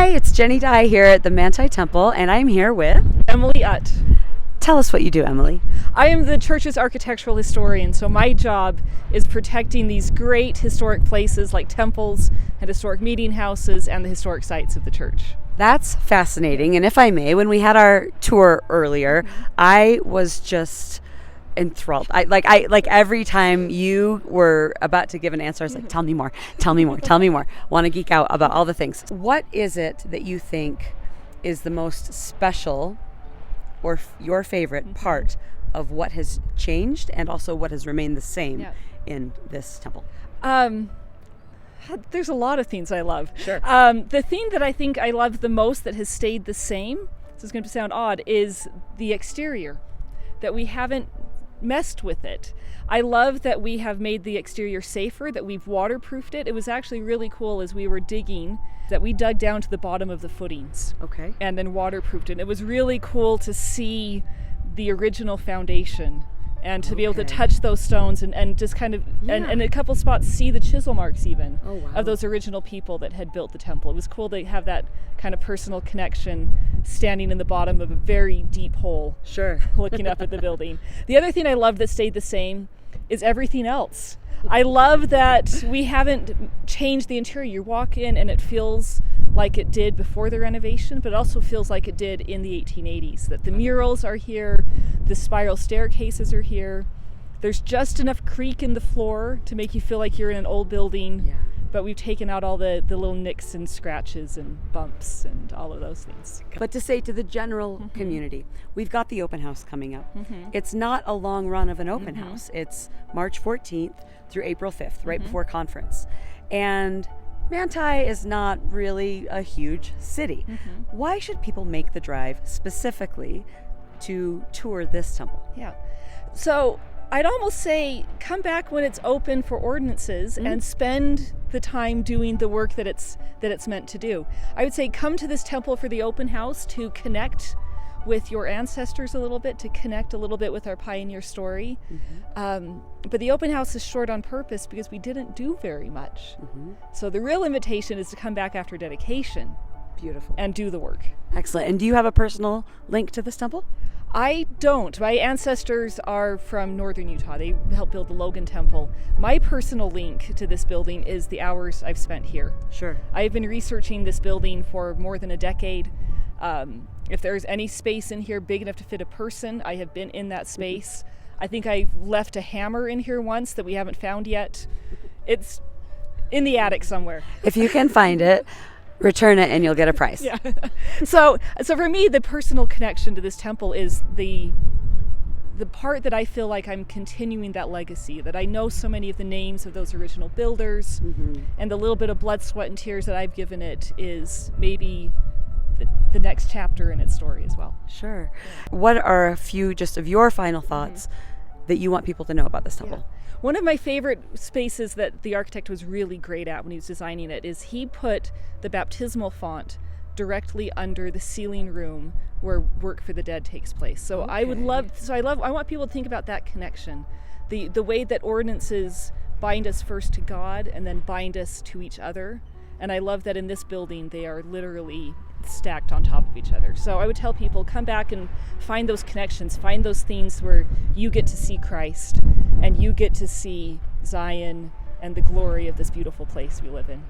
Hi, it's Jenny Dye here at the Manti Temple, and I'm here with Emily Utt. Tell us what you do, Emily. I am the church's architectural historian, so my job is protecting these great historic places like temples and historic meeting houses and the historic sites of the church. That's fascinating, and if I may, when we had our tour earlier, I was just enthralled. I every time you were about to give an answer, I was like, tell me more, tell me more, tell me more. Want to geek out about all the things. What is it that you think is the most special or your favorite part of what has changed and also what has remained the same in this temple? There's a lot of things I love. Sure. The thing that I think I love the most that has stayed the same, this is going to sound odd, is the exterior, that we haven't messed with it. I love that we have made the exterior safer, that we've waterproofed it. It was actually really cool as we were digging that we dug down to the bottom of the footings. Okay. And then waterproofed it. It was really cool to see the original foundation and to be able to touch those stones and just kind of, and a couple spots see the chisel marks even of those original people that had built the temple. It was cool to have that kind of personal connection standing in the bottom of a very deep hole. Sure. Looking up at the building. The other thing I love that stayed the same is everything else. I love that we haven't changed the interior. You walk in and it feels like it did before the renovation, but it also feels like it did in the 1880s, that the murals are here, the spiral staircases are here. There's just enough creak in the floor to make you feel like you're in an old building, but we've taken out all the little nicks and scratches and bumps and all of those things. But to say to the general community, we've got the open house coming up. It's not a long run of an open house. It's March 14th through April 5th, right before conference. And Manti is not really a huge city. Why should people make the drive specifically to tour this temple? Yeah. So I'd almost say come back when it's open for ordinances and spend the time doing the work that it's meant to do. I would say come to this temple for the open house to connect with your ancestors a little bit, to connect a little bit with our pioneer story. But the open house is short on purpose because we didn't do very much. So the real invitation is to come back after dedication. Beautiful. And do the work. Excellent. And do you have a personal link to this temple? I don't. My ancestors are from northern Utah. They helped build the Logan Temple. My personal link to this building is the hours I've spent here. Sure. I've been researching this building for more than a decade. If there's any space in here big enough to fit a person, I have been in that space. I think I left a hammer in here once that we haven't found yet. It's in the attic somewhere. If you can find it, return it and you'll get a prize. Yeah. So for me, the personal connection to this temple is the part that I feel like I'm continuing that legacy, that I know so many of the names of those original builders, and the little bit of blood, sweat, and tears that I've given it is maybe the next chapter in its story as well. Sure. What are a few just of your final thoughts that you want people to know about this temple? One of my favorite spaces that the architect was really great at when he was designing it is he put the baptismal font directly under the ceiling room where Work for the Dead takes place. So I want people to think about that connection. The way that ordinances bind us first to God and then bind us to each other. And I love that in this building they are literally stacked on top of each other. So I would tell people, come back and find those connections, find those things where you get to see Christ and you get to see Zion and the glory of this beautiful place we live in.